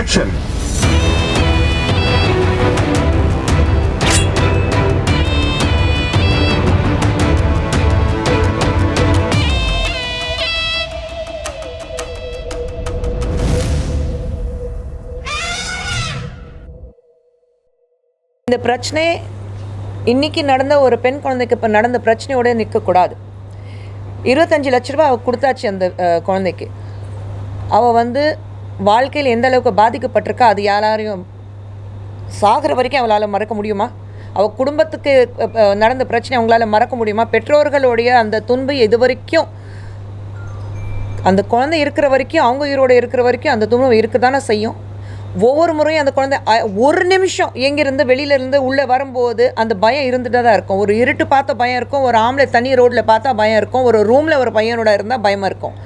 action. இந்த பிரச்சனை இன்றைக்கி நடந்த ஒரு பெண் குழந்தைக்கு இப்போ நடந்த பிரச்சனையோடு நிற்கக்கூடாது. 25 லட்ச ரூபா அவள் கொடுத்தாச்சு அந்த குழந்தைக்கு. அவள் வந்து வாழ்க்கையில் எந்த அளவுக்கு பாதிக்கப்பட்டிருக்கா அது யாரையும் சாகிற வரைக்கும் அவளால் மறக்க முடியுமா? அவள் குடும்பத்துக்கு நடந்த பிரச்சனை அவங்களால மறக்க முடியுமா? பெற்றோர்களுடைய அந்த துன்பு இது வரைக்கும் அந்த குழந்தை இருக்கிற வரைக்கும் அவங்க உயிரோடு இருக்கிற வரைக்கும் அந்த துன்பம் இருக்க தானே செய்யும். ஒவ்வொரு முறையும் அந்த குழந்தை ஒரு நிமிஷம் எங்கேருந்து வெளியிலேருந்து உள்ளே வரும்போது அந்த பயம் இருந்துகிட்டே தான் இருக்கும். ஒரு இருட்டு பார்த்த பயம் இருக்கும், ஒரு ஆம்பளை தனி ரோட்டில் பார்த்தா பயம் இருக்கும், ஒரு ரூமில் ஒரு பையனோட இருந்தால் பயமாக இருக்கும்.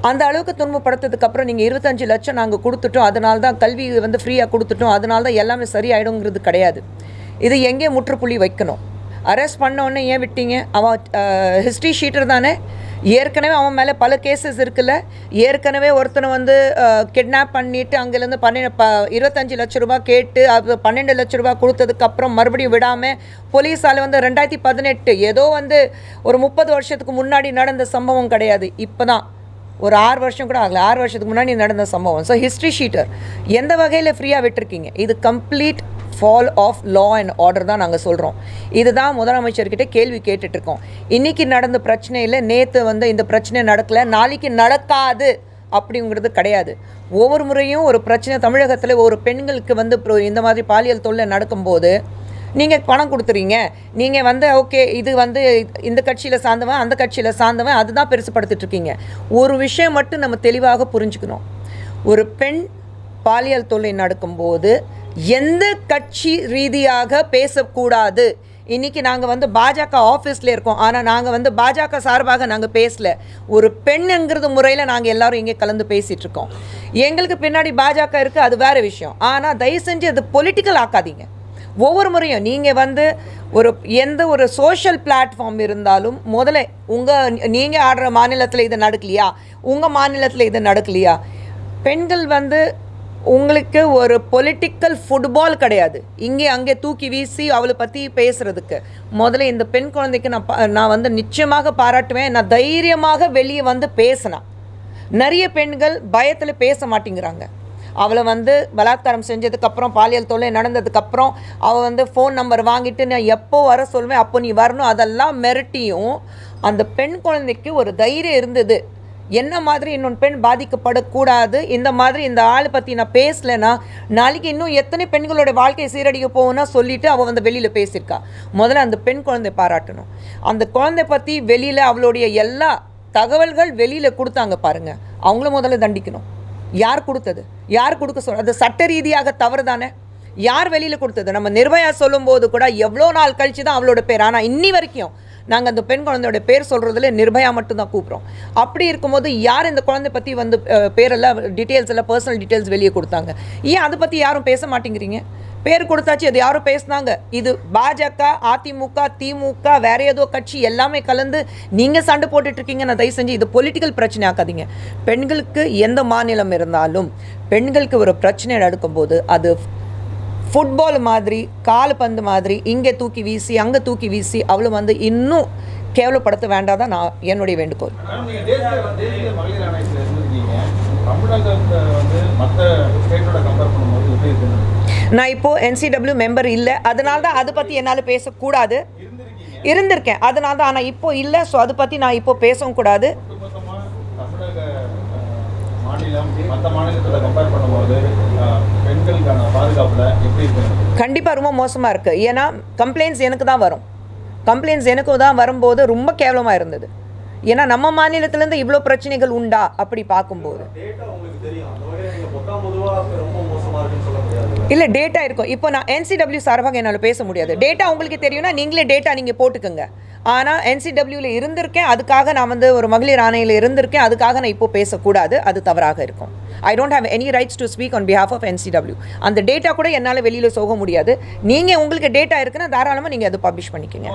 அந்த அளவுக்கு துன்பப்படுத்ததுக்கப்புறம் நீங்கள் 25 லட்சம் நாங்கள் கொடுத்துட்டோம், அதனால தான் கல்வி வந்து ஃப்ரீயாக கொடுத்துட்டோம், அதனால தான் எல்லாமே சரியாயிடுங்கிறது கிடையாது. இது எங்கே முற்றுப்புள்ளி வைக்கணும்? அரெஸ்ட் பண்ணோன்னே ஏன் விட்டீங்க? அவன் ஹிஸ்ட்ரி ஷீட்டர் தானே, ஏற்கனவே அவன் மேலே பல கேசஸ் இருக்குல்ல. ஏற்கனவே ஒருத்தனை வந்து கிட்னாப் பண்ணிவிட்டு அங்கேருந்து 25 லட்ச ரூபா கேட்டு அது 12 லட்ச ரூபா கொடுத்ததுக்கப்புறம் மறுபடியும் விடாமல் போலீஸால் வந்து 2018 ஏதோ வந்து ஒரு 30 வருஷத்துக்கு முன்னாடி நடந்த சம்பவம் கிடையாது. இப்போ தான் ஒரு 6 வருஷம் கூட ஆகலை, 6 வருஷத்துக்கு முன்னாடி நடந்த சம்பவம். ஸோ ஹிஸ்ட்ரி ஷீட்டர் எந்த வகையில் ஃப்ரீயாக விட்டுருக்கீங்க? இது complete fall of law and order தான் நாங்கள் சொல்கிறோம். இதுதான் முதலமைச்சர்கிட்ட கேள்வி கேட்டுட்ருக்கோம். இன்றைக்கி நடந்த பிரச்சனையில் நேற்று வந்து இந்த பிரச்சனை நடக்கலை, நாளைக்கு நடக்காது அப்படிங்கிறது கிடையாது. ஒவ்வொரு முறையும் ஒரு பிரச்சனை தமிழகத்தில் ஒரு பெண்களுக்கு வந்து இந்த மாதிரி பாலியல் தொல்லை நடக்கும்போது நீங்கள் பணம் கொடுத்துறீங்க, நீங்கள் வந்து ஓகே இது வந்து இந்த கட்சியில் சார்ந்தவன் அந்த கட்சியில் சார்ந்தவன் அதுதான் பெருசுப்படுத்திட்டுருக்கீங்க. ஒரு விஷயம் மட்டும் நம்ம தெளிவாக புரிஞ்சுக்கணும். ஒரு பெண் பாலியல் தொல்லை நடக்கும்போது எந்த கட்சி ரீதியாக பேசக்கூடாது. இன்றைக்கி நாங்கள் வந்து பாஜக ஆஃபீஸில் இருக்கோம், ஆனால் நாங்கள் வந்து பாஜக சார்பாக நாங்கள் பேசலை. ஒரு பெண்ணுங்கிறது முறையில் நாங்கள் எல்லோரும் இங்கே கலந்து பேசிகிட்ருக்கோம். எங்களுக்கு பின்னாடி பாஜக இருக்குது, அது வேறு விஷயம். ஆனால் தயவு செஞ்சு அது பொலிட்டிக்கல் ஆக்காதீங்க. ஒவ்வொரு முறையும் நீங்கள் வந்து எந்த ஒரு சோஷியல் பிளாட்ஃபார்ம் இருந்தாலும் முதல்ல நீங்கள் ஆடுற மாநிலத்தில் இது நடக்கலையா, உங்கள் மாநிலத்தில் இது நடக்கலையா? பெண்கள் வந்து உங்களுக்கு ஒரு பொலிட்டிக்கல் ஃபுட்பால் கிடையாது. இங்கே அங்கே தூக்கி வீசி அவளை பற்றி பேசுகிறதுக்கு முதல்ல இந்த பெண் குழந்தைக்கு நான் வந்து நிச்சயமாக பாராட்டுவேன். நான் தைரியமாக வெளியே வந்து பேசினேன். நிறைய பெண்கள் பயத்தில் பேச மாட்டேங்கிறாங்க. அவளை வந்து பலாத்காரம் செஞ்சதுக்கப்புறம் பாலியல் தொல்லை நடந்ததுக்கப்புறம் அவள் வந்து ஃபோன் நம்பர் வாங்கிட்டு நான் எப்போ வர சொல்வேன் அப்போ நீ வரணும் அதெல்லாம் மிரட்டியும் அந்த பெண் குழந்தைக்கு ஒரு தைரியம் இருந்தது. என்ன மாதிரி இன்னொன்று பெண் பாதிக்கப்படக்கூடாது, இந்த மாதிரி இந்த ஆளை பற்றி நான் பேசலைன்னா நாளைக்கு இன்னும் எத்தனை பெண்களோட வாழ்க்கையை சீரடிக்க போகும்னா சொல்லிவிட்டு அவள் வந்து வெளியில் பேசியிருக்கா. முதல்ல அந்த பெண் குழந்தை பாராட்டணும். அந்த குழந்தை பற்றி வெளியில் அவளுடைய எல்லா தகவல்கள் வெளியில் கொடுத்தாங்க பாருங்கள், அவங்கள முதல்ல தண்டிக்கணும். யார் கொடுத்தது? யார் கொடுக்க சொல்ல? அது சட்ட ரீதியாக தவறு தானே. யார் வெளியில் கொடுத்தது? நம்ம நிர்பயா சொல்லும்போது கூட எவ்வளோ நாள் கழித்து தான் அவளோட பேர், ஆனால் இன்னி வரைக்கும் நாங்கள் அந்த பெண் குழந்தையோட பேர் சொல்கிறதுல நிர்பயா மட்டும்தான் கூப்பிட்றோம். அப்படி இருக்கும்போது யார் இந்த குழந்தை பற்றி வந்து பேரெல்லாம் டீட்டெயில்ஸ் எல்லாம் பர்சனல் டீட்டெயில்ஸ் வெளியே கொடுத்தாங்க? ஏன் அதை பற்றி யாரும் பேச மாட்டேங்கிறீங்க? பேர் கொடுத்தாச்சு, அது யாரும் பேசினாங்க. இது பாஜக, அதிமுக, திமுக, வேற ஏதோ கட்சி எல்லாமே கலந்து நீங்கள் சண்டை போட்டுட்ருக்கீங்க. நான் தயவு செஞ்சு இது பொலிட்டிக்கல் பிரச்சனை ஆக்காதீங்க. பெண்களுக்கு எந்த மாநிலம் இருந்தாலும் பெண்களுக்கு ஒரு பிரச்சனை நடக்கும்போது அது ஃபுட்பால் மாதிரி, கால்பந்து மாதிரி இங்கே தூக்கி வீசி அங்கே தூக்கி வீசி அவளை வந்து இன்னும் கேவலப்படுத்த வேண்டாதான் நான் என்னுடைய வேண்டுகோள். நான் இப்போது NCW மெம்பர் இல்லை, அதனால தான் அதை பற்றி என்னால் பேசக்கூடாது. இருந்திருக்கேன் அதனால தான், ஆனால் இப்போ இல்லை. ஸோ அதை பற்றி நான் இப்போ பேசவும் கூடாது. கண்டிப்பாக ரொம்ப மோசமாக இருக்குது. ஏன்னா கம்ப்ளைண்ட்ஸ் எனக்கு தான் வரும். கம்ப்ளைண்ட்ஸ் எனக்கு தான் வரும்போது ரொம்ப கேவலமாக இருந்தது. ஏன்னா நம்ம மாநிலத்திலேருந்து இவ்வளோ பிரச்சனைகள் உண்டா அப்படி பார்க்கும்போது இல்லை டேட்டா இருக்கும். இப்போ நான் NCW சார்பாக என்னால் பேச முடியாது. டேட்டா உங்களுக்கு தெரியும்னா நீங்களே டேட்டா நீங்கள் போட்டுக்கோங்க. ஆனால் NCWவில் இருந்திருக்கேன், அதுக்காக நான் வந்து ஒரு மகளிர் ஆணையில் இருந்திருக்கேன், அதுக்காக நான் இப்போ பேசக்கூடாது, அது தவறாக இருக்கும். I don't have any rights to speak on behalf of NCW. அந்த டேட்டா கூட என்னால் வெளியில் போக முடியாது. நீங்கள் உங்களுக்கு டேட்டா இருக்குன்னா தாராளமாக நீங்கள் அதை பப்ளிஷ் பண்ணிக்கோங்க.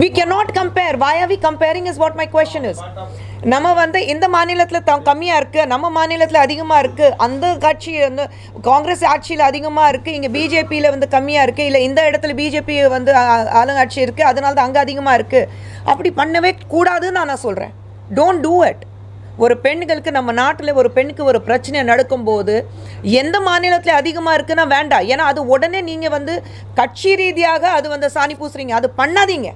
We cannot compare. Why are we comparing is what my question is. நம்ம வந்து இந்த மாநிலத்தில் கம்மியாக இருக்குது, நம்ம மாநிலத்தில் அதிகமாக இருக்குது, அந்த கட்சி வந்து காங்கிரஸ் ஆட்சியில் அதிகமாக இருக்குது, இங்கே பிஜேபியில் வந்து கம்மியாக இருக்குது, இல்லை இந்த இடத்துல பிஜேபி வந்து ஆளுங்கட்சி இருக்குது, அதனால தான் அங்கே அதிகமாக இருக்குது. அப்படி பண்ணவே கூடாதுன்னு நான் சொல்கிறேன். Don't do it. ஒரு பெண்களுக்கு நம்ம நாட்டில் ஒரு பெண்ணுக்கு ஒரு பிரச்சனை நடக்கும்போது எந்த மாநிலத்தில் அதிகமாக இருக்குன்னா வேண்டாம். ஏன்னா அது உடனே நீங்கள் வந்து கட்சி ரீதியாக அது வந்து சாணி பூசுறீங்க. அது பண்ணாதீங்க.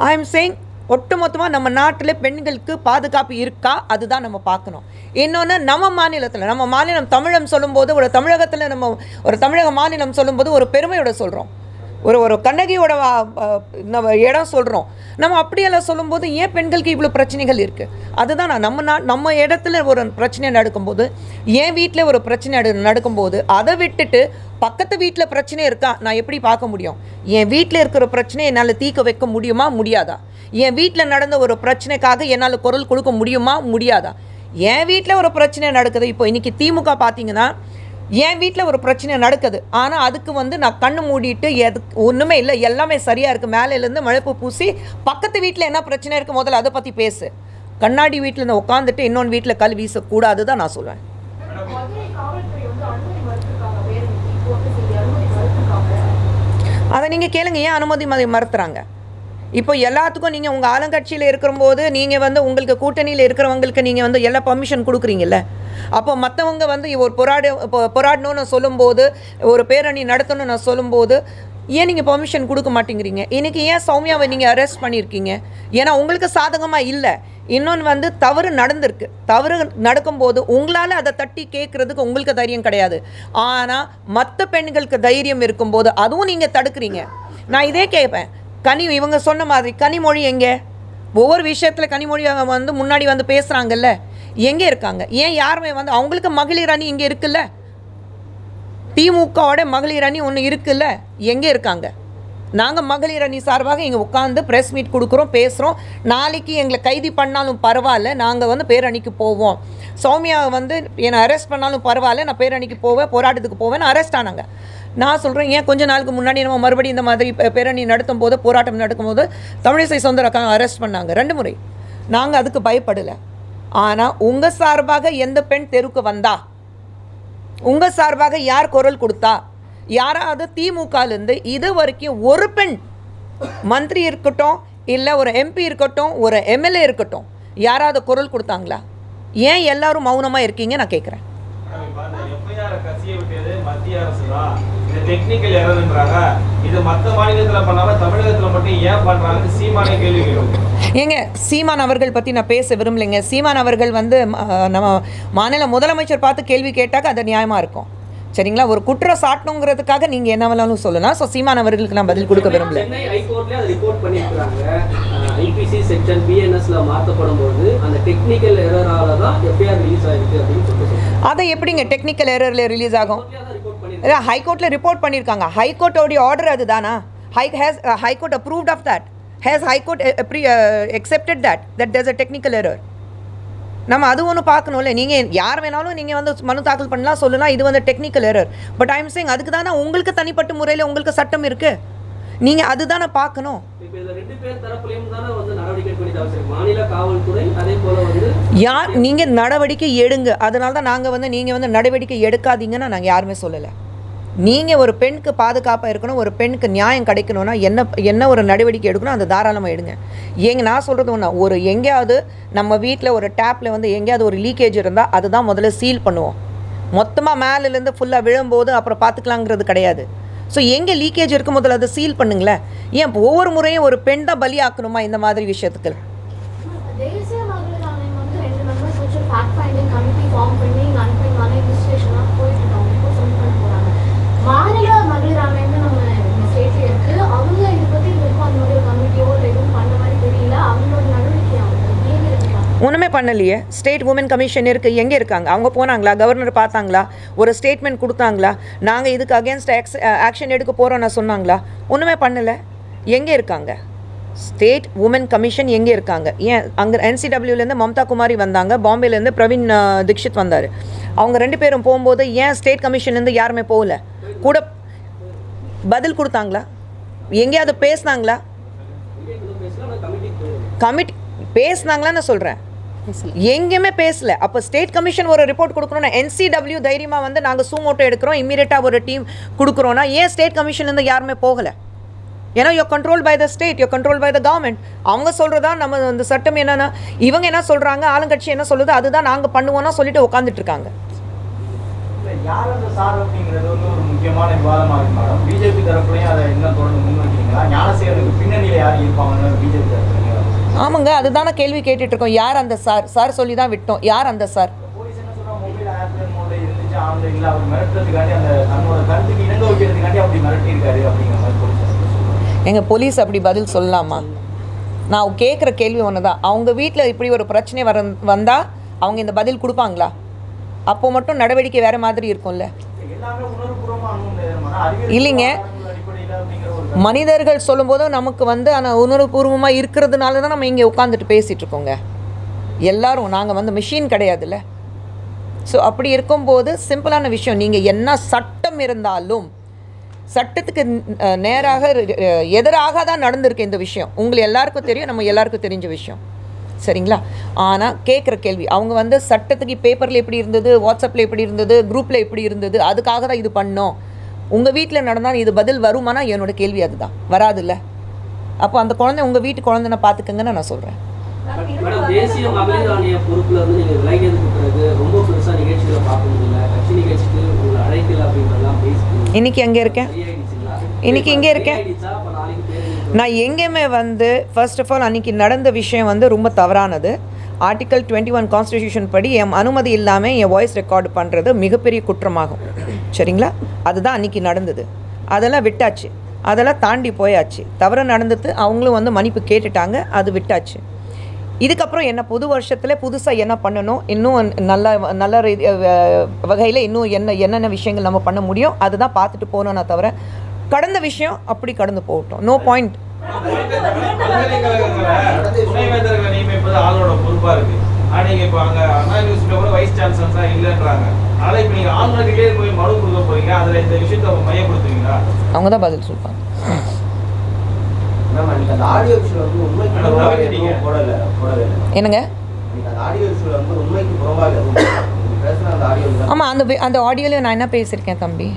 ஐ எம் சேயிங் ஒட்டுமொத்தமாக நம்ம நாட்டில் பெண்களுக்கு பாதுகாப்பு இருக்கா, அதுதான் நம்ம பார்க்கணும். இன்னொன்று, நம்ம மாநிலம் தமிழம் சொல்லும்போது, ஒரு தமிழகத்தில் நம்ம ஒரு தமிழக மாநிலம் சொல்லும்போது ஒரு பெருமையோட சொல்கிறோம். ஒரு கண்ணகியோட நம்ம இடம் சொல்கிறோம். நம்ம அப்படியெல்லாம் சொல்லும்போது ஏன் பெண்களுக்கு இவ்வளோ பிரச்சனைகள் இருக்குது? அதுதான் நம்ம இடத்துல ஒரு பிரச்சனை நடக்கும்போது, என் வீட்டில் ஒரு பிரச்சனை நடக்கும்போது அதை விட்டுட்டு பக்கத்து வீட்டில் பிரச்சனை இருக்கா நான் எப்படி பார்க்க முடியும்? என் வீட்டில் இருக்கிற பிரச்சனையை என்னால் தீர்க்க வைக்க முடியுமா, முடியாதா? என் வீட்டில் நடந்த ஒரு பிரச்சனைக்காக என்னால் குரல் கொடுக்க முடியுமா, முடியாதா? என் வீட்டில் ஒரு பிரச்சனை நடக்குது. இப்போ இன்றைக்கி திமுக பார்த்தீங்கன்னா என் வீட்டில் ஒரு பிரச்சனை நடக்குது, ஆனால் அதுக்கு வந்து நான் கண்ணு மூடிட்டு ஒன்றுமே இல்லை, எல்லாமே சரியாக இருக்குது, மேலேருந்து மழைப்பு பூசி பக்கத்து வீட்டில் என்ன பிரச்சனை இருக்குது முதல்ல அதை பற்றி பேசு. கண்ணாடி வீட்டில் நான் உட்காந்துட்டு இன்னொன்று வீட்டில் கல் வீசக்கூடாது தான் நான் சொல்லுவேன். அதை நீங்கள் கேளுங்க, ஏன் அனுமதி மறுத்துறாங்க? இப்போ எல்லாத்துக்கும் நீங்கள் உங்கள் ஆளுங்கட்சியில் இருக்கிறபோது நீங்கள் வந்து உங்களுக்கு கூட்டணியில் இருக்கிறவங்களுக்கு நீங்கள் வந்து எல்லா பர்மிஷன் கொடுக்குறீங்கல்ல. அப்போ மற்றவங்க வந்து ஒரு போராடணும்னு சொல்லும்போது, ஒரு பேரணி நடத்தணும்னு நான் சொல்லும்போது ஏன் நீங்கள் பர்மிஷன் கொடுக்க மாட்டேங்கிறீங்க? இன்றைக்கி ஏன் சௌமியாவை நீங்கள் அரெஸ்ட் பண்ணியிருக்கீங்க? ஏன்னா உங்களுக்கு சாதகமாக இல்லை. இன்னொன்று வந்து தவறு நடந்திருக்கு. தவறு நடக்கும்போது உங்களால் அதை தட்டி கேட்குறதுக்கு உங்களுக்கு தைரியம் கிடையாது. ஆனால் மற்ற பெண்களுக்கு தைரியம் இருக்கும்போது அதுவும் நீங்கள் தடுக்கிறீங்க. நான் இதே கேட்பேன், இவங்க சொன்ன மாதிரி கனிமொழி எங்கே? ஒவ்வொரு விஷயத்தில் கனிமொழி வந்து முன்னாடி வந்து பேசுகிறாங்கல்ல, எங்கே இருக்காங்க? ஏன் யாருமே வந்து அவங்களுக்கு மகளிர் அணி இங்கே இருக்குல்ல, திமுகவோட மகளிர் அணி ஒன்று இருக்குல்ல, எங்கே இருக்காங்க? நாங்கள் மகளிர் அணி சார்பாக இங்கே உட்காந்து ப்ரெஸ் மீட் கொடுக்குறோம், பேசுகிறோம். நாளைக்கு எங்களை கைது பண்ணாலும் பரவாயில்ல, நாங்கள் வந்து பேரணிக்கு போவோம். சௌமியாவை வந்து என்னை அரெஸ்ட் பண்ணாலும் பரவாயில்ல, நான் பேரணிக்கு போவேன், போராட்டத்துக்கு போவேன். அரெஸ்ட் ஆனாங்க. நான் சொல்கிறேன், ஏன் கொஞ்ச நாளுக்கு முன்னாடி நம்ம மறுபடியும் இந்த மாதிரி பேரணி நடத்தும் போது, போராட்டம் நடக்கும்போது தமிழிசை சௌந்தரராஜன் அரெஸ்ட் பண்ணாங்க 2 முறை. நாங்கள் அதுக்கு பயப்படலை. ஆனால் உங்கள் சார்பாக எந்த பெண் தெருவுக்கு வந்தா? உங்கள் சார்பாக யார் குரல் கொடுத்தா? யாராவது திமுகலேருந்து இது வரைக்கும் ஒரு பெண் மந்திரி இருக்கட்டும், இல்லை ஒரு எம்பி இருக்கட்டும், ஒரு எம்எல்ஏ இருக்கட்டும், யாராவது குரல் கொடுத்தாங்களா? ஏன் எல்லாரும் மௌனமாக இருக்கீங்க நான் கேட்குறேன். ஏங்க, சீமான் அவர்கள் பற்றி நான் பேச விரும்பலைங்க. சீமான் அவர்கள் வந்து நம்ம மாநில முதலமைச்சர் பார்த்து கேள்வி கேட்டாக்க அது நியாயமாக இருக்கும். சரிங்களா? ஒரு குற்றம் சாட்டணுங்கிறதுக்காக நீங்கள் என்ன வேணாலும் சொல்லலாம். ஸோ சீமான் அவர்களுக்கு நான் பதில் கொடுக்க விரும்பல. ஐபிசி செக்ஷன் பிஎன்எஸ்ல மாற்றப்படும் போது அந்த டெக்னிக்கல் எரரால தான் எஃப்ஐஆர் ரிலீஸ் ஆயிருக்கு அப்படின்னு சொல்லிட்டு, அதை எப்படிங்க டெக்னிக்கல் எரர்ல ரிலீஸ் ஆகும்? ஹைகோர்ட்ல ரிப்போர்ட் பண்ணியிருக்காங்க. ஹைகோர்ட்டோடைய ஆர்டர் அதுதானா? High court approved of that. Has high court accepted that there's a technical error? நம்ம அது ஒன்று பார்க்கணும்ல. நீங்கள் யார் வேணாலும் நீங்கள் வந்து மனு தாக்கல் பண்ணலாம், சொல்லலாம் இது வந்து technical error. But I am saying அதுக்கு தானே உங்களுக்கு தனிப்பட்ட முறையில் உங்களுக்கு சட்டம் இருக்குது. நீங்கள் அதுதானே பார்க்கணும். யார் நீங்கள் நடவடிக்கை எடுங்க. அதனால தான் நாங்கள் வந்து நீங்கள் வந்து நடவடிக்கை எடுக்காதீங்கன்னு நாங்கள் யாருமே சொல்லலை. நீங்கள் ஒரு பெண்ணுக்கு பாதுகாப்பாக இருக்கணும், ஒரு பெண்ணுக்கு நியாயம் கிடைக்கணும்னா என்ன ஒரு நடவடிக்கை எடுக்கணும், அந்த தாராளமாக எடுங்க. நான் சொல்கிறது ஒன்று, ஒரு எங்கேயாவது நம்ம வீட்டில் ஒரு டேப்பில் வந்து எங்கேயாவது ஒரு லீக்கேஜ் இருந்தால் அதுதான் முதல்ல சீல் பண்ணுவோம். மொத்தமாக மேலேருந்து ஃபுல்லாக விழும்போது அப்புறம் பார்த்துக்கலாங்கிறது கிடையாது. ஸோ எங்கே லீக்கேஜ் இருக்கும் முதல்ல அதை சீல் பண்ணுங்களேன். ஏன் ஒவ்வொரு முறையும் ஒரு பெண் தான் பலியாக்கணுமா இந்த மாதிரி விஷயத்துக்கு? மாநில மகளிர் ஆணையம் நம்ம ஸ்டேட்ல இருக்கு. அவங்க இதை பற்றி அந்த கமிட்டியோ எதுவும் பண்ண மாதிரி தெரியல. அவங்களோட நடவடிக்கை ஒன்றுமே பண்ணலையே. ஸ்டேட் உமன் கமிஷன் இருக்குது, எங்கே இருக்காங்க? அவங்க போனாங்களா? கவர்னர் பார்த்தாங்களா? ஒரு ஸ்டேட்மெண்ட் கொடுத்தாங்களா? நாங்கள் இதுக்கு அகேன்ஸ்ட் ஆக்ஷன் எடுக்க போகிறோன்னு சொன்னாங்களா? ஒன்றுமே பண்ணலை. எங்கே இருக்காங்க ஸ்டேட் உமன் கமிஷன்? எங்கே இருக்காங்க? ஏன் அங்கே NCWலேருந்து மம்தா குமாரி வந்தாங்க, பாம்பேலேருந்து பிரவீன் தீக்ஷித் வந்தார். அவங்க 2 பேரும் போகும்போது ஏன் ஸ்டேட் கமிஷன்லேருந்து யாருமே போகல? கூட பதில் கொடுத்தாங்களா? எங்கேயாவது பேசினாங்களா? கமிட்டி பேசினாங்களான்னு சொல்கிறேன். எங்கேயுமே பேசல. அப்போ ஸ்டேட் கமிஷன் ஒரு ரிப்போர்ட் கொடுக்கணும்னா NCW தைரியமாக வந்து நாங்கள் சூமோட்டோ எடுக்கிறோம், இம்மீடியட்டாக ஒரு டீம் கொடுக்குறோன்னா ஏன் ஸ்டேட் கமிஷன்லேருந்து யாருமே போகலை? ஏன்னா you control by the state, you control by the government. அவங்க சொல்கிறதா நம்ம அந்த சட்டம் என்னென்னா, இவங்க என்ன சொல்கிறாங்க, ஆளுங்கட்சி என்ன சொல்லுது அதுதான் நாங்கள் பண்ணுவோன்னா சொல்லிட்டு உட்காந்துட்டு இருக்காங்க. யார் அந்த சார் அப்படிங்கிறது வந்து ஒரு முக்கியமான விவாதமாக இருக்கு மேடம். பிஜேபி தரப்புலையும் அதை என்ன தொடர்ந்து முன்வைக்கிறீங்களா? ஞானசேகரனுக்கு பின்னணியில் யார் இருப்பாங்கன்னு பிஜேபி தரப்புலையும்? ஆமாங்க, அதுதான கேள்வி கேட்டுட்டு இருக்கோம். யார் அந்த சார் சொல்லி தான் விட்டோம். யார் அந்த சார்? போலீஸ் என்ன சொல்றாங்க, மொபைல் ஏர்பிளேன் மோட்ல இருந்துச்சு, ஆன்ல இல்லை, அவர் மிரட்டுறதுக்காண்டி அந்த தன்னோட கருத்துக்கு இணங்க வைக்கிறதுக்காண்டி அப்படி மிரட்டியிருக்காரு அப்படிங்கிற மாதிரி போலீஸ் சொல்லுவாங்க. எங்கள் போலீஸ் அப்படி பதில் சொல்லலாமா? நான் கேட்குற கேள்வி ஒன்று தான். அவங்க வீட்டில் இப்படி ஒரு பிரச்சனை வந்தால் அவங்க இந்த பதில் கொடுப்பாங்களா? அப்போ மட்டும் நடவடிக்கை வேறு மாதிரி இருக்கும்ல. இல்லைங்க, மனிதர்கள் சொல்லும்போது நமக்கு வந்து ஆனால் உணர்வுபூர்வமாக இருக்கிறதுனால தான் நம்ம இங்கே உட்காந்துட்டு பேசிகிட்டு இருக்கோங்க. எல்லோரும் நாங்கள் வந்து மிஷின் கிடையாதுல்ல. ஸோ அப்படி இருக்கும்போது சிம்பிளான விஷயம், நீங்கள் என்ன சட்டம் இருந்தாலும் சட்டத்துக்கு நேராக எதிராக தான் நடந்திருக்கு இந்த விஷயம். உங்களுக்கு எல்லாருக்கும் தெரியும், நம்ம எல்லாருக்கும் தெரிஞ்ச விஷயம், சரிங்களா? ஆனால் கேட்குற கேள்வி, அவங்க வந்து சட்டத்துக்கு பேப்பரில் எப்படி இருந்தது, வாட்ஸ்அப்பில் எப்படி இருந்தது, குரூப்பில் எப்படி இருந்தது, அதுக்காக தான் இது பண்ணோம். உங்கள் வீட்டில் நடந்தால் இது பதில் வருமானா என்னோட கேள்வி அதுதான். வராதுல்ல. அப்போ அந்த குழந்தை உங்கள் வீட்டு குழந்தைனை பார்த்துக்கங்கன்னு நான் சொல்கிறேன். மேடம், தேசிய மகளிர் ஆணைய பொறுப்புல இருந்து நீங்கள் விலகியதுக்கு பிறகு ரொம்ப பெருசாக நிகழ்ச்சிகளை பார்க்க முடியல. கட்சி நிகழ்ச்சிக்கு உங்களை அழைக்கல அப்படின்றலாம் பேசி இன்னைக்கு எங்கே இருக்கேன்? இன்னைக்கு எங்கே இருக்கேன்? நான் எங்கேயுமே வந்து ஃபர்ஸ்ட் ஆஃப் ஆல் அன்றைக்கி நடந்த விஷயம் வந்து ரொம்ப தவறானது. ஆர்டிக்கல் 21 கான்ஸ்டிடியூஷன் படி என் அனுமதி இல்லாமல் என் வாய்ஸ் ரெக்கார்டு பண்ணுறது மிகப்பெரிய குற்றமாகும், சரிங்களா? அதுதான் அன்றைக்கி நடந்தது. அதெல்லாம் விட்டாச்சு, அதெல்லாம் தாண்டி போயாச்சு. தவறு நடந்தது, அவங்களும் வந்து மன்னிப்பு கேட்டுட்டாங்க, அது விட்டாச்சு. இதுக்கப்புறம் என்ன புது வருஷத்தில் புதுசாக என்ன பண்ணணும், இன்னும் நல்ல வகையில் இன்னும் என்னென்ன விஷயங்கள் நம்ம பண்ண முடியும் அதுதான் பார்த்துட்டு போகணும்னா தவிர கடந்த விஷயம் அப்படி கடந்து போகட்டும். No point. துணைவேந்தர்களை நியமிப்பது ஆளோட பொறுப்பா இருக்கு. நீங்க இப்போ அங்க அண்ணா யூனிவர்சிட்டியில கூட வைஸ் சான்சலர்ஸா இல்லைன்றாங்க. அதனால இப்போ நீங்க ஆளுநர்கிட்டே போய் மனு கொடுக்க போறீங்க, அதுல இந்த விஷயத்தை மையப்படுத்துவீங்களா? அவங்க தான் பதில் சொல்லுவாங்க. என்னங்க? ஆமாம், அந்த ஆடியோவில் நான் என்ன பேசியிருக்கேன் தம்பி?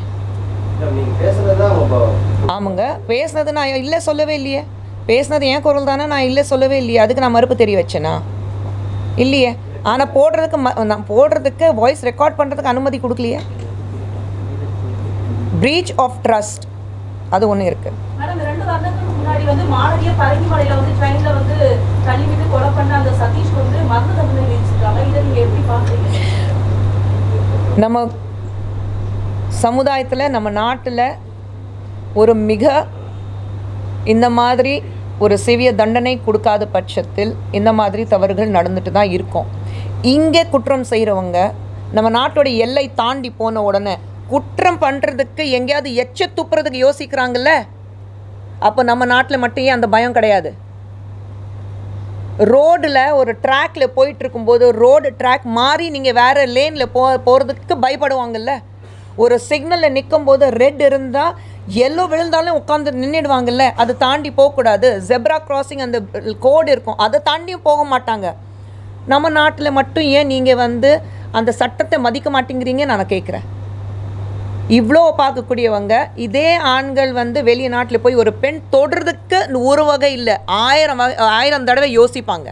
ஆமாங்க, பேசுனது நான் இல்லை சொல்லவே இல்லையே. பேசுனது என் குரல் தானே, நான் இல்லை சொல்லவே இல்லையே. அதுக்கு நான் மறுப்பு தெரிய வச்சேனா? இல்லையே. ஆனால் நான் போடுறதுக்கு வாய்ஸ் ரெக்கார்ட் பண்ணுறதுக்கு அனுமதி கொடுக்கலையே. பிரீச் ஆஃப் ட்ரஸ்ட் அது ஒன்று இருக்குது. மேடம், 2 வருடங்களுக்கு முன்னாடி வந்து மாணவிய பரங்கிமலையில் வந்து ட்ரெயினில் வந்து தள்ளிவிட்டு கொலை பண்ண அந்த சதீஷ் வந்து மரண தண்டனை விதிச்சிருக்காங்க. இதை நீங்கள் எப்படி பார்க்குறீங்க? நம்ம சமுதாயத்தில், நம்ம நாட்டில் ஒரு மிக இந்த மாதிரி ஒரு சிவிய தண்டனை கொடுக்காத பட்சத்தில் இந்த மாதிரி தவறுகள் நடந்துட்டு தான் இருக்கும். இங்கே குற்றம் செய்கிறவங்க நம்ம நாட்டோட எல்லை தாண்டி போன உடனே குற்றம் பண்ணுறதுக்கு எங்கேயாவது எச்ச துப்புறதுக்கு யோசிக்கிறாங்கல்ல. அப்போ நம்ம நாட்டில் மட்டும் ஏன் அந்த பயம் கிடையாது? ரோடில் ஒரு ட்ராக்கில் போயிட்டுருக்கும்போது ரோடு ட்ராக் மாறி நீங்கள் வேறு லேனில் போகிறதுக்கு பயப்படுவாங்கல்ல. ஒரு சிக்னலில் நிற்கும்போது ரெட் இருந்தால் எல்லோ விழுந்தாலும் உட்காந்து நின்றுடுவாங்கல்ல. அதை தாண்டி போகக்கூடாது. ஜெப்ரா கிராசிங் அந்த கோடு இருக்கும், அதை தாண்டியும் போக மாட்டாங்க. நம்ம நாட்டில் மட்டும் ஏன் நீங்கள் வந்து அந்த சட்டத்தை மதிக்க மாட்டேங்கிறீங்க நான் கேட்குறேன். இவ்வளோ பார்க்கக்கூடியவங்க இதே ஆண்கள் வந்து வெளிய நாட்டில் போய் ஒரு பெண் தொடுறதுக்கு ஒரு வகை இல்லை, 1000 தடவை யோசிப்பாங்க.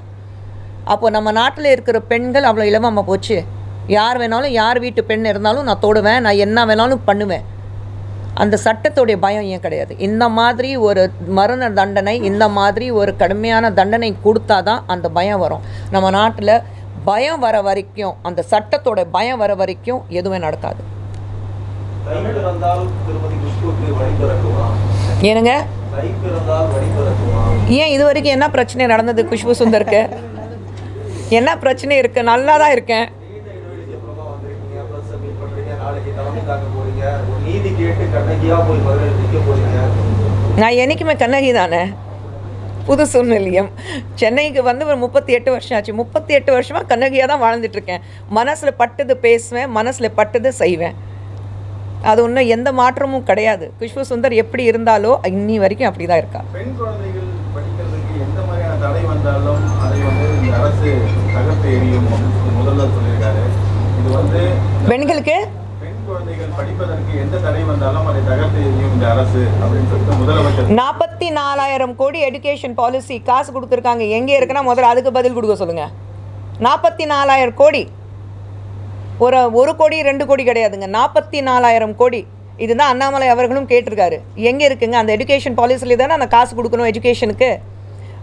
அப்போது நம்ம நாட்டில் இருக்கிற பெண்கள் அவ்வளோ இலவமாக போச்சு. யார் வேணாலும், யார் வீட்டு பெண் இருந்தாலும் நான் தொடுவேன், நான் என்ன வேணாலும் பண்ணுவேன். அந்த சட்டத்தோடைய பயம் ஏன் கிடையாது? இந்த மாதிரி ஒரு மரண தண்டனை, இந்த மாதிரி ஒரு கடுமையான தண்டனை கொடுத்தா தான் அந்த பயம் வரும். நம்ம நாட்டில் பயம் வர வரைக்கும், அந்த சட்டத்தோட பயம் வர வரைக்கும் எதுவுமே நடக்காது. ஏனுங்க, ஏன் இது வரைக்கும் என்ன பிரச்சனை நடந்தது? குஷ்பு சுந்தருக்கு என்ன பிரச்சனை இருக்கு? நல்லா தான் இருக்கேன். நான் என்னைக்குமே கண்ணகி தானே. புது சூழ்நிலையம் சென்னைக்கு வந்து ஒரு 38 வருஷம் ஆச்சு. 38 வருஷமாக கண்ணகியாக தான் வாழ்ந்துட்டுருக்கேன். மனசில் பட்டது பேசுவேன், மனசில் பட்டது செய்வேன். அது ஒன்றும் எந்த மாற்றமும் கிடையாது. குஷ்பு சுந்தர் எப்படி இருந்தாலோ இன்னி வரைக்கும் அப்படி தான் இருக்கா. பெண் குழந்தைகள் படிக்கிறதுக்கு எந்த மாதிரியான தடை வந்தாலும் அதை வந்து இந்த அரசு தகர்த்து எறியும் அப்படின்னு முதல்வர் சொல்லியிருக்காரு. இது வந்து பெண்களுக்கு பெண் குழந்தைகள் படிப்பதற்கு எந்த தடை வந்தாலும் அதை தகர்த்து எறியும் இந்த அரசு அப்படின்னு சொல்லிட்டு முதலமைச்சர் 44,000 கோடி எடுகேஷன் பாலிசி காசு கொடுத்துருக்காங்க. எங்கே இருக்குன்னா முதல்ல அதுக்கு பதில் கொடுக்க சொல்லுங்கள். 44,000 கோடி, ஒரு கோடி 2 கோடி கிடையாதுங்க, 44,000 கோடி. இதுதான் அண்ணாமலை அவர்களும் கேட்டிருக்காரு. எங்கே இருக்குங்க அந்த எடுகேஷன் பாலிசியில் தானே அந்த காசு கொடுக்கணும் எஜுகேஷனுக்கு.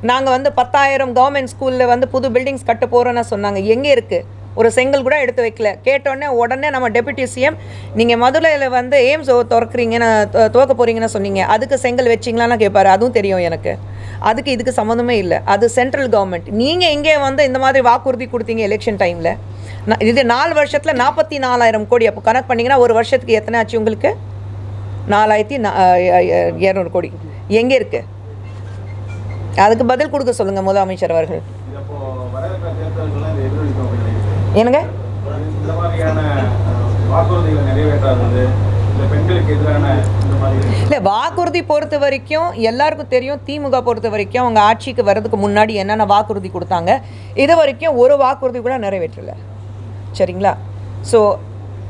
நாங்கள் வந்து 10,000 கவர்மெண்ட் ஸ்கூலில் வந்து புது பில்டிங்ஸ் கட்ட போகிறோன்னு சொன்னாங்க. எங்கே இருக்குது? ஒரு செங்கல் கூட எடுத்து வைக்கல. கேட்டோடனே உடனே நம்ம டெப்யூட்டி சிஎம் நீங்கள் மதுரையில் வந்து எய்ம்ஸ் திறக்கிறீங்கன்னு துவக்க போகிறீங்கன்னு சொன்னீங்க, அதுக்கு செங்கல் வச்சிங்களான்னு கேட்பாரு. அதுவும் தெரியும் எனக்கு. அதுக்கு இதுக்கு சம்மந்தமே இல்லை. அது சென்ட்ரல் கவர்மெண்ட். நீங்கள் இங்கே வந்து இந்த மாதிரி வாக்குறுதி கொடுத்தீங்க எலெக்ஷன் டைமில். இது 4 வருஷத்தில் 44,000 கோடி. அப்போ கணக்கு பண்ணிங்கன்னா ஒரு வருஷத்துக்கு எத்தனை ஆச்சு உங்களுக்கு? 4,200 கோடி. எங்கே இருக்குது? அதுக்கு பதில் கொடுக்க சொல்லுங்கள் முதலமைச்சர் அவர்கள். என்னங்க இந்த மாதிரியான வாக்குறுதிகளை நிறைவேற்றாதது, இந்த பெண்களுக்கு எதிரான இந்த மாதிரி இல்லை, வாக்குறுதி பொறுத்த வரைக்கும் எல்லாருக்கும் தெரியும். திமுக பொறுத்த வரைக்கும் அவங்க ஆட்சிக்கு வர்றதுக்கு முன்னாடி என்னென்ன வாக்குறுதி கொடுத்தாங்க, இது வரைக்கும் ஒரு வாக்குறுதி கூட நிறைவேற்றலை. சரிங்களா? ஸோ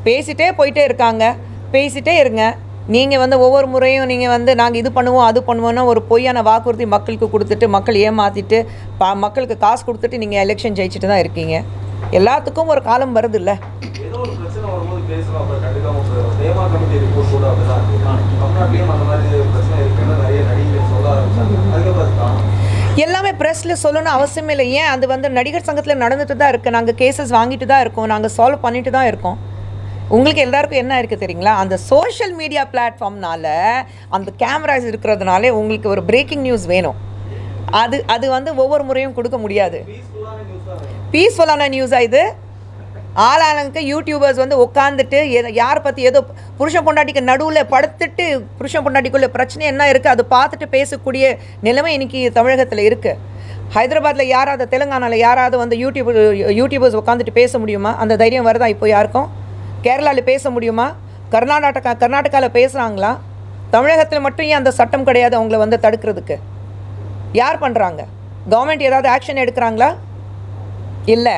பேசிகிட்டே போயிட்டே இருக்காங்க. பேசிகிட்டே இருங்க. நீங்கள் வந்து ஒவ்வொரு முறையும் நீங்கள் வந்து நாங்கள் இது பண்ணுவோம் அது பண்ணுவோன்னா ஒரு பொய்யான வாக்குறுதி மக்களுக்கு கொடுத்துட்டு மக்கள் ஏமாற்றிட்டு மக்களுக்கு காசு கொடுத்துட்டு நீங்கள் எலெக்ஷன் ஜெயிச்சுட்டு தான் இருக்கீங்க. எல்லாத்துக்கும் ஒரு காலம் வருது இல்லை? ஏதோ ஒரு பிரச்சனை வரும்போது பேசலாம், அப்புறம் கண்டுக்காம தேமா கமிட்டி ரிப்போர்ட் கூட அப்படிதான் இருக்கு. தமிழ்நாட்டிலையும் அந்த மாதிரி பிரச்சனை இருக்குன்னு நிறைய நடிகர்கள் சொல்ல ஆரம்பிச்சாங்க. அதுக்கப்புறம் எல்லாமே ப்ரெஸ்ஸில் சொல்லணும்னு அவசியமே இல்லை. ஏன் அது வந்து நடிகர் சங்கத்தில் நடந்துட்டு தான் இருக்குது. நாங்கள் கேசஸ் வாங்கிட்டு தான் இருக்கோம், நாங்கள் சால்வ் பண்ணிட்டு தான் இருக்கோம். உங்களுக்கு எல்லாருக்கும் என்ன இருக்குது தெரியுங்களா? அந்த சோஷியல் மீடியா பிளாட்ஃபார்ம்னால அந்த கேமராஸ் இருக்கிறதுனாலே உங்களுக்கு ஒரு பிரேக்கிங் நியூஸ் வேணும். அது வந்து ஒவ்வொரு முறையும் கொடுக்க முடியாது. பீஸ்ஃபுல்லான நியூஸாக இது? ஆளாளுக்கு யூடியூபர்ஸ் வந்து உட்காந்துட்டு யாரை பற்றி ஏதோ புருஷன் பொண்டாட்டிக்கு நடுவில் படுத்துட்டு புருஷன் பொண்டாட்டிக்குள்ளே பிரச்சனை என்ன இருக்குது அதை பார்த்துட்டு பேசக்கூடிய நிலைமை இன்றைக்கி தமிழகத்தில் இருக்குது. ஹைதராபாத்தில் யாராவது, தெலுங்கானாவில் யாராவது வந்து யூடியூபர்ஸ் உட்காந்துட்டு பேச முடியுமா? அந்த தைரியம் வருதா இப்போ யாருக்கும்? கேரளாவில் பேச முடியுமா? கர்நாடகாவில் பேசுகிறாங்களா? தமிழகத்தில் மட்டும் ஏன் அந்த சட்டம் கிடையாது அவங்கள வந்து தடுக்கிறதுக்கு? யார் பண்ணுறாங்க? கவர்மெண்ட் ஏதாவது ஆக்ஷன் எடுக்கிறாங்களா? இல்லை.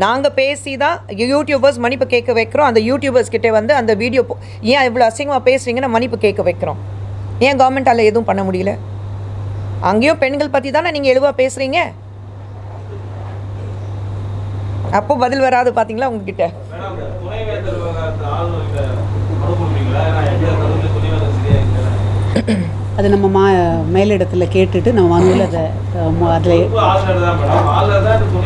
நாங்கள் பேசி தான் யூடியூபர்ஸ் மன்னிப்பு கேட்க வைக்கிறோம். அந்த யூடியூபர்ஸ் கிட்டே வந்து அந்த வீடியோ ஏன் இவ்வளோ அசிங்கமாக பேசுகிறீங்கன்னு மன்னிப்பு கேட்க வைக்கிறோம். ஏன் கவர்மெண்ட்டால் எதுவும் பண்ண முடியல? அங்கேயும் பெண்கள் பற்றி தானே நீங்கள் எழுவாக பேசுகிறீங்க. அப்போ பதில் வராது பார்த்தீங்களா உங்ககிட்ட? அது நம்ம மேலிடத்தில் கேட்டுட்டு நம்ம மனுவில் அதில்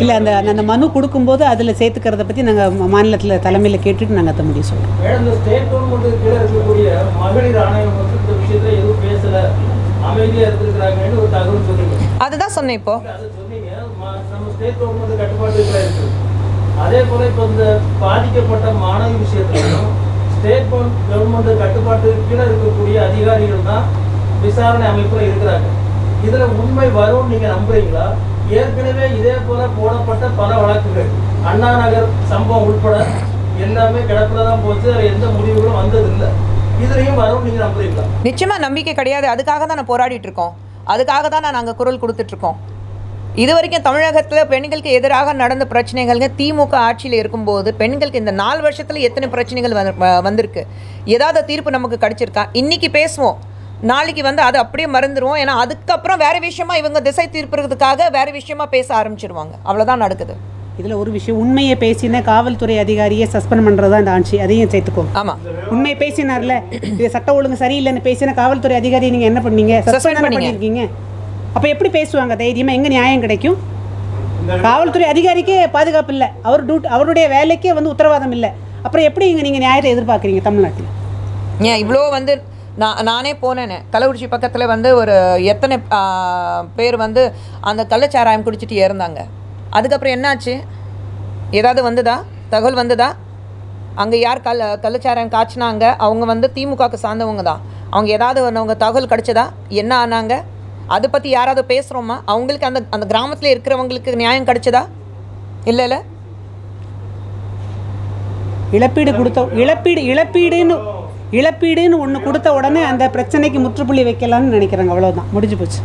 இல்லை அந்த மனு கொடுக்கும்போது அதில் சேர்த்துக்கிறத பற்றி நாங்கள் மாநிலத்தில் தலைமையில் கேட்டுட்டு நாங்கள் அதை முடிவு சொல்கிறோம். இந்த ஸ்டேட் கவர்மெண்ட் கீழே இருக்கக்கூடிய மகளிர் ஆணையம் வந்து இந்த விஷயத்தில் எதுவும் பேசலை, அமைதியாக இருந்திருக்கிறாங்கன்னு ஒரு தகவல் சொன்னீங்க. அதுதான் சொன்னேன். இப்போ அதை சொன்னீங்க. நம்ம ஸ்டேட் கவர்மெண்ட் கட்டுப்பாட்டுக்குள்ள இருக்குது. அதே போல் இப்போ இந்த பாதிக்கப்பட்ட மாணவி விஷயத்திலையும் ஸ்டேட் கவர்மெண்ட் கட்டுப்பாட்டு கீழே இருக்கக்கூடிய அதிகாரிகள் தான் விசாரணை அமைப்பில் இருக்கிறாங்க. இதில் உண்மை வரும்னு நீங்கள் நம்புறீங்களா? ஏற்கனவே இதே போல போடப்பட்ட பல வழக்குகள் அண்ணா நகர் சம்பவம் உட்பட எல்லாமே கிடப்பில் தான் போச்சு. அதில் எந்த முடிவுகளும் வந்ததில்லை. இதுலையும் வரும்னு நீங்கள் நம்புறீங்களா? நிச்சயமாக நம்பிக்கை கிடையாது. அதுக்காக தான் நான் போராடிட்டு இருக்கோம். அதுக்காக தான் நாங்கள் குரல் கொடுத்துட்ருக்கோம். இது வரைக்கும் தமிழகத்தில் பெண்களுக்கு எதிராக நடந்த பிரச்சனைகள்ங்க திமுக ஆட்சியில் இருக்கும்போது பெண்களுக்கு இந்த 4 வருஷத்தில் எத்தனை பிரச்சனைகள் வந்திருக்கு? ஏதாவது தீர்ப்பு நமக்கு கிடச்சிருக்கா? இன்றைக்கி பேசுவோம், நாளைக்கு வந்து அதை அப்படியே மறந்துடுவோம். ஏன்னா அதுக்கப்புறம் வேறு விஷயமா இவங்க திசை திருப்புறதுக்காக வேறு விஷயமா பேச ஆரம்பிச்சிருவாங்க. அவ்வளோதான் நடக்குது. இதில் ஒரு விஷயம், உண்மையை பேசின காவல்துறை அதிகாரியை சஸ்பெண்ட் பண்ணுறது தான் இந்த ஆட்சி. அதையும் சேர்த்துக்கோ. ஆமாம், உண்மையை பேசினார்ல, இது சட்ட ஒழுங்கு சரியில்லைன்னு பேசின காவல்துறை அதிகாரியை நீங்கள் என்ன பண்ணீங்க? சஸ்பெண்ட் பண்ணியிருக்கீங்க. அப்போ எப்படி பேசுவாங்க தைரியமாக? எங்கே நியாயம் கிடைக்கும்? காவல்துறை அதிகாரிக்கே பாதுகாப்பு இல்லை, அவருடைய வேலைக்கே வந்து உத்தரவாதம் இல்லை. அப்புறம் எப்படி நீங்கள் நியாயத்தை எதிர்பார்க்குறீங்க தமிழ்நாட்டில்? ஏன் இவ்வளோ வந்து நானே போனேன். கள்ளக்குறிச்சி பக்கத்தில் வந்து ஒரு எத்தனை பேர் வந்து அந்த கள்ளச்சாராயம் குடிச்சிட்டு இறந்தாங்க. அதுக்கப்புறம் என்னாச்சு? ஏதாவது வந்ததா? தகவல் வந்ததா? அங்கே யார் கள்ளச்சாராயம் காய்ச்சினாங்க? அவங்க வந்து திமுகவுக்கு சார்ந்தவங்க தான். அவங்க ஏதாவது அவங்க தகவல் கிடச்சதா? என்ன ஆனாங்க? அதை பற்றி யாராவது பேசுகிறோமா? அவங்களுக்கு அந்த கிராமத்தில் இருக்கிறவங்களுக்கு நியாயம் கிடைச்சதா? இல்லை. இழப்பீடுன்னு ஒன்று கொடுத்த உடனே அந்த பிரச்சனைக்கு முற்றுப்புள்ளி வைக்கலாம்னு நினைக்கிறாங்க. அவ்வளோதான், முடிஞ்சு போச்சு.